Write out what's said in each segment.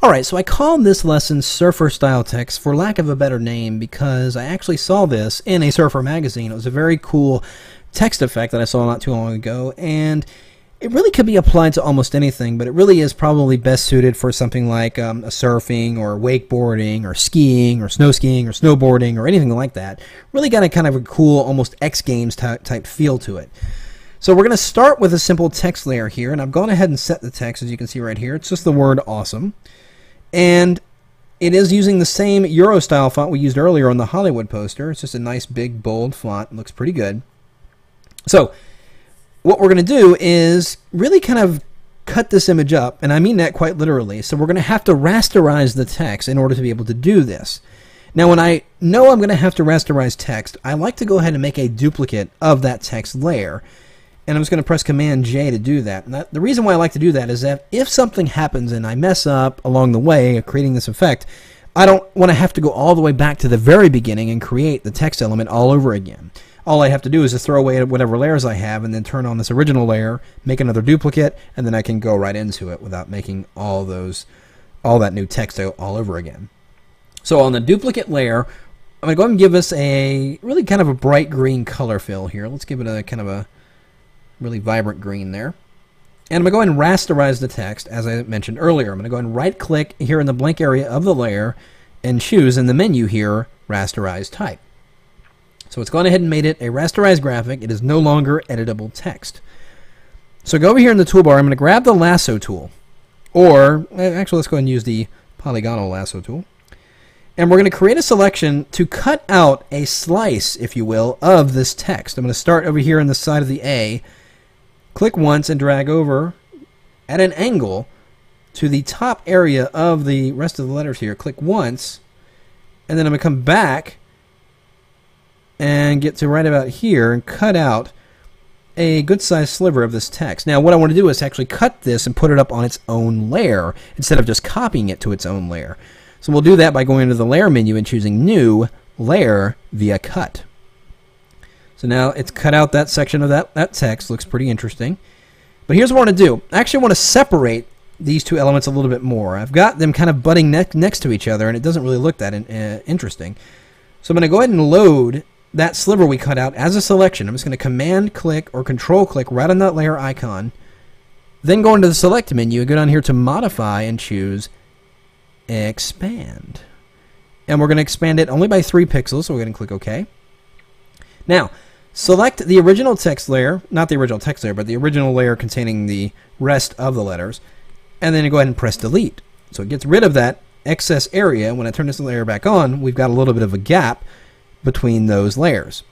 Alright, so I called this lesson Surfer Style Text for lack of a better name because I actually saw this in a Surfer magazine. It was a very cool text effect that I saw not too long ago, and it really could be applied to almost anything, but it really is probably best suited for something like a surfing or wakeboarding or skiing or snow skiing or snowboarding or anything like that. Really got a kind of a cool, almost X Games type feel to it. So we're going to start with a simple text layer here, and I've gone ahead and set the text, as you can see right here. It's just the word awesome. And it is using the same Euro style font we used earlier on the Hollywood poster. It's just a nice big bold font. It looks pretty good. So what we're going to do is really kind of cut this image up, and I mean that quite literally. So we're going to have to rasterize the text in order to be able to do this. Now when I know I'm going to have to rasterize text, I like to go ahead and make a duplicate of that text layer. And I'm just going to press Command J to do that. And the reason why I like to do that is that if something happens and I mess up along the way of creating this effect, I don't want to have to go all the way back to the very beginning and create the text element all over again. All I have to do is just throw away whatever layers I have and then turn on this original layer, make another duplicate, and then I can go right into it without making all that new text all over again. So on the duplicate layer, I'm going to go ahead and give us a really kind of a bright green color fill here. Let's give it a kind of a really vibrant green there. And I'm going to go ahead and rasterize the text as I mentioned earlier. I'm going to go ahead and right click here in the blank area of the layer and choose in the menu here rasterize type. So it's gone ahead and made it a rasterized graphic. It is no longer editable text. So go over here in the toolbar. I'm going to grab the lasso tool, or actually let's go ahead and use the polygonal lasso tool. And we're going to create a selection to cut out a slice, if you will, of this text. I'm going to start over here on the side of the A, click once and drag over at an angle to the top area of the rest of the letters here. Click once, and then I'm going to come back and get to right about here and cut out a good sized sliver of this text. Now what I want to do is actually cut this and put it up on its own layer instead of just copying it to its own layer. So we'll do that by going into the layer menu and choosing New, Layer via Cut. So now it's cut out that section of that text. Looks pretty interesting. But here's what I want to do. I actually want to separate these two elements a little bit more. I've got them kind of butting next to each other, and it doesn't really look that interesting. So I'm going to go ahead and load that sliver we cut out as a selection. I'm just going to Command click or Control click right on that layer icon. Then go into the Select menu and go down here to Modify and choose Expand. And we're going to expand it only by 3 pixels, so we're going to click OK. Now, select the original text layer, not the original text layer, but the original layer containing the rest of the letters, and then go ahead and press Delete. So it gets rid of that excess area. When I turn this layer back on, we've got a little bit of a gap between those layers.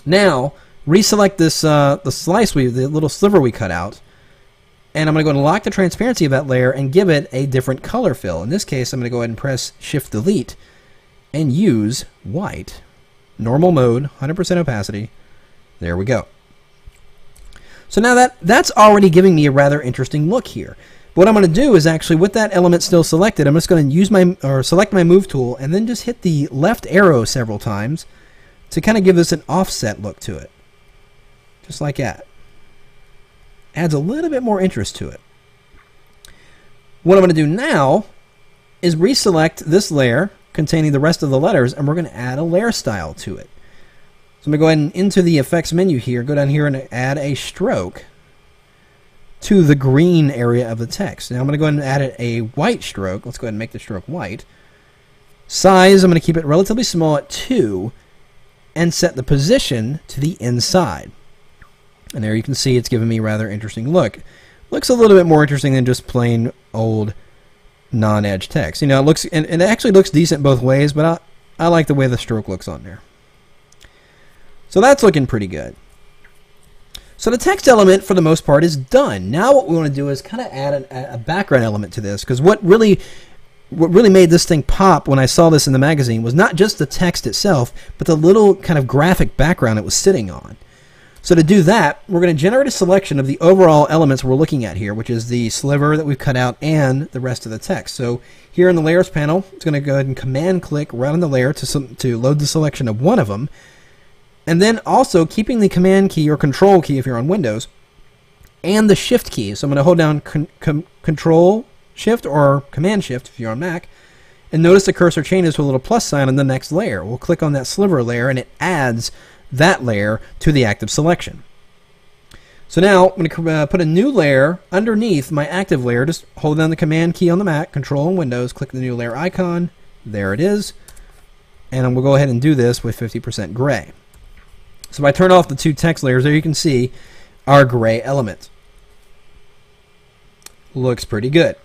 Now, reselect this the little sliver we cut out, and I'm going to go and lock the transparency of that layer and give it a different color fill. In this case, I'm going to go ahead and press Shift Delete and use white. Normal mode, 100% opacity. There we go. So now that's already giving me a rather interesting look here. What I'm going to do is actually, with that element still selected, I'm just going to use select my move tool and then just hit the left arrow several times to kind of give this an offset look to it. Just like that. Adds a little bit more interest to it. What I'm going to do now is reselect this layer containing the rest of the letters, and we're going to add a layer style to it. So I'm going to go ahead and into the effects menu here, go down here and add a stroke to the green area of the text. Now I'm going to go ahead and add a white stroke. Let's go ahead and make the stroke white. Size, I'm going to keep it relatively small at 2 and set the position to the inside. And there you can see it's giving me a rather interesting look. Looks a little bit more interesting than just plain old non-edge text. You know, it looks, and it actually looks decent both ways, but I like the way the stroke looks on there. So that's looking pretty good. So the text element, for the most part, is done. Now what we want to do is kind of add a background element to this, because what really made this thing pop when I saw this in the magazine was not just the text itself, but the little kind of graphic background it was sitting on. So to do that, we're going to generate a selection of the overall elements we're looking at here, which is the sliver that we've cut out and the rest of the text. So here in the Layers panel, it's going to go ahead and Command click right on the layer to load the selection of one of them. And then also keeping the Command key or Control key if you're on Windows, and the Shift key. So I'm going to hold down Control Shift or Command Shift if you're on Mac, and notice the cursor changes to a little plus sign on the next layer. We'll click on that sliver layer and it adds that layer to the active selection. So now I'm going to put a new layer underneath my active layer. Just hold down the Command key on the Mac, Control and Windows, click the new layer icon. There it is. And I'm going to go ahead and do this with 50% gray. So if I turn off the two text layers, there you can see our gray element. Looks pretty good.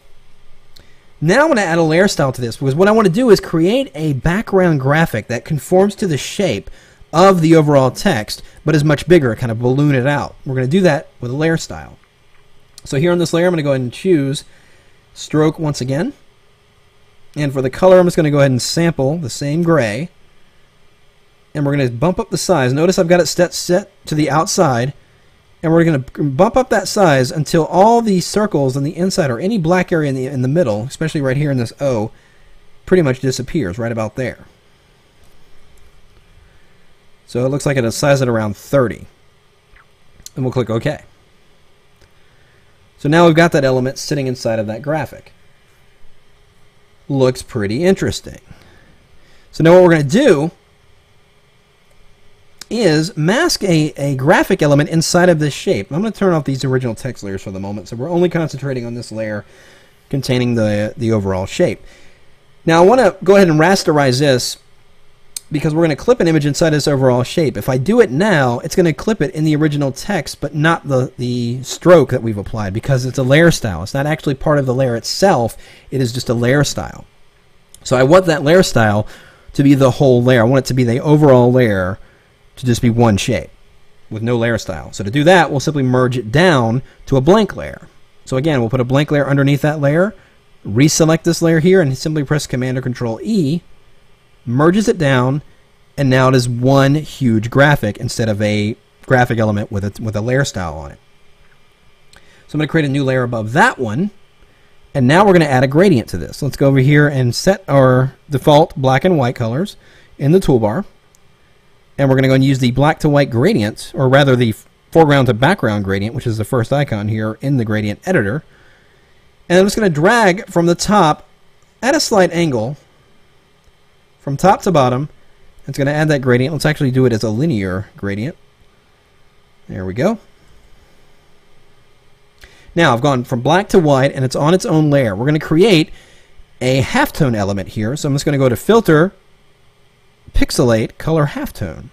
Now I'm going to add a layer style to this, because what I want to do is create a background graphic that conforms to the shape of the overall text, but is much bigger, kind of balloon it out. We're going to do that with a layer style. So here on this layer, I'm going to go ahead and choose stroke once again. And for the color, I'm just going to go ahead and sample the same gray. And we're going to bump up the size. Notice I've got it set to the outside. And we're going to bump up that size until all these circles on the inside or any black area in the middle, especially right here in this O, pretty much disappears right about there. So it looks like it'll size it around 30. And we'll click OK. So now we've got that element sitting inside of that graphic. Looks pretty interesting. So now what we're going to do is mask a graphic element inside of this shape. I'm going to turn off these original text layers for the moment, so we're only concentrating on this layer containing the overall shape. Now I want to go ahead and rasterize this, because we're going to clip an image inside this overall shape. If I do it now, it's going to clip it in the original text, but not the stroke that we've applied, because it's a layer style. It's not actually part of the layer itself. It is just a layer style. So I want that layer style to be the whole layer. I want it to be the overall layer to just be one shape with no layer style. So to do that, we'll simply merge it down to a blank layer. So again, we'll put a blank layer underneath that layer, reselect this layer here, and simply press Command or Control E, merges it down, and now it is one huge graphic instead of a graphic element with a layer style on it. So I'm going to create a new layer above that one, and now we're going to add a gradient to this. Let's go over here and set our default black and white colors in the toolbar, and we're going to go and use the black to white gradient, or rather the foreground to background gradient, which is the first icon here in the gradient editor. And I'm just going to drag from the top at a slight angle from top to bottom. It's going to add that gradient. Let's actually do it as a linear gradient. There we go. Now I've gone from black to white, and it's on its own layer. We're going to create a halftone element here. So I'm just going to go to Filter, Pixelate, Color Halftone.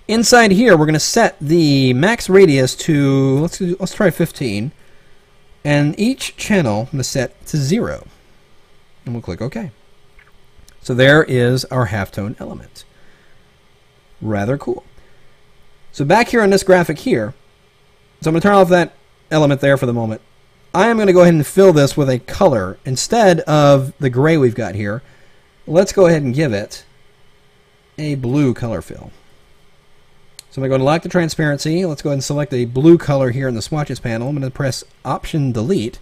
Inside here, we're going to set the max radius to, let's try 15. And each channel I'm going to set to 0. And we'll click OK. So there is our halftone element. Rather cool. So back here on this graphic here, so I'm going to turn off that element there for the moment. I am going to go ahead and fill this with a color. Instead of the gray we've got here, let's go ahead and give it a blue color fill. So I'm going to go and lock the transparency. Let's go ahead and select a blue color here in the swatches panel. I'm going to press Option Delete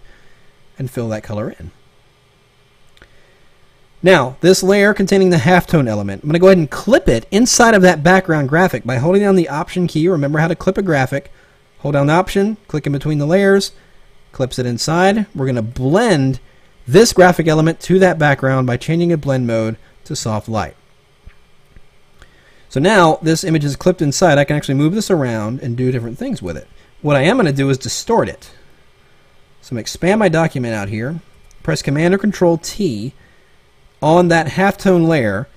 and fill that color in. Now, this layer containing the halftone element, I'm going to go ahead and clip it inside of that background graphic by holding down the Option key. Remember how to clip a graphic. Hold down the Option, click in between the layers, clips it inside. We're going to blend this graphic element to that background by changing the blend mode to soft light. So now this image is clipped inside. I can actually move this around and do different things with it. What I am going to do is distort it. So I'm going to expand my document out here, press Command or Control T on that halftone layer,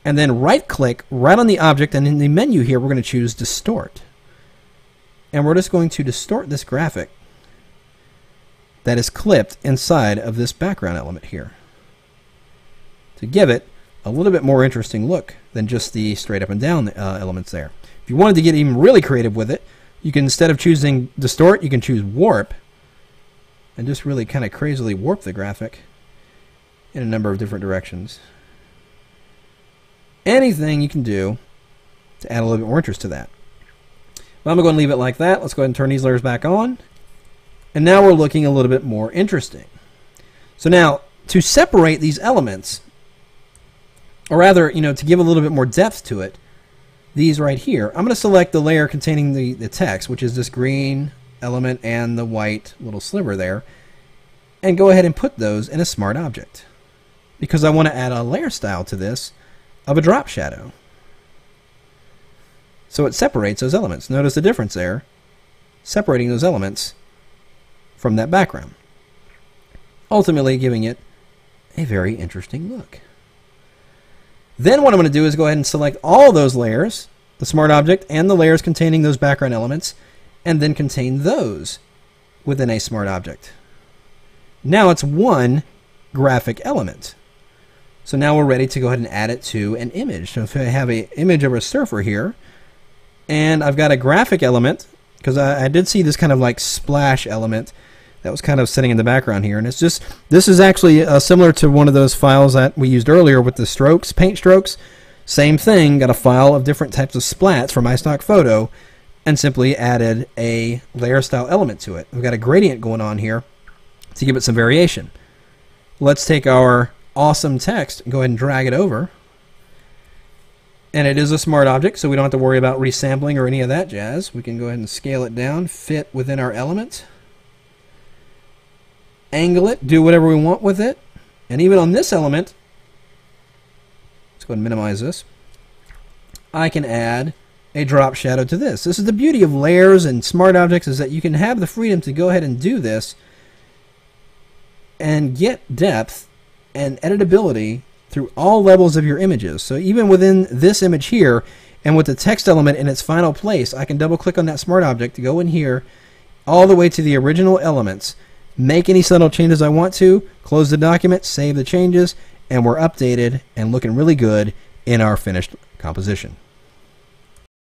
and then right-click right on the object, and in the menu here we're going to choose Distort. And we're just going to distort this graphic that is clipped inside of this background element here to give it a little bit more interesting look than just the straight up and down elements there. If you wanted to get even really creative with it, you can, instead of choosing Distort, you can choose Warp and just really kind of crazily warp the graphic in a number of different directions. Anything you can do to add a little bit more interest to that. Well, I'm going to go and leave it like that. Let's go ahead and turn these layers back on. And now we're looking a little bit more interesting. So now, to separate these elements, or rather, to give a little bit more depth to it, these right here, I'm going to select the layer containing the text, which is this green element and the white little sliver there. and go ahead and put those in a smart object, because I want to add a layer style to this of a drop shadow. So it separates those elements. Notice the difference there, separating those elements from that background, ultimately giving it a very interesting look. Then what I'm going to do is go ahead and select all those layers, the smart object and the layers containing those background elements, and then contain those within a smart object. Now it's one graphic element. So now we're ready to go ahead and add it to an image. So if I have an image of a surfer here, and I've got a graphic element, because I did see this kind of like splash element that was kind of sitting in the background here, and it's just, this is actually similar to one of those files that we used earlier with the strokes, paint strokes. Same thing, got a file of different types of splats from my stock photo, and simply added a layer style element to it. We've got a gradient going on here to give it some variation. Let's take our awesome text and go ahead and drag it over. And it is a smart object, so we don't have to worry about resampling or any of that jazz. We can go ahead and scale it down, fit within our element, angle it, do whatever we want with it. And even on this element, let's go ahead and minimize this, I can add a drop shadow to this. This is the beauty of layers and smart objects, is that you can have the freedom to go ahead and do this and get depth and editability through all levels of your images. So even within this image here, and with the text element in its final place, I can double click on that smart object to go in here all the way to the original elements, make any subtle changes I want to, close the document, save the changes, and we're updated and looking really good in our finished composition.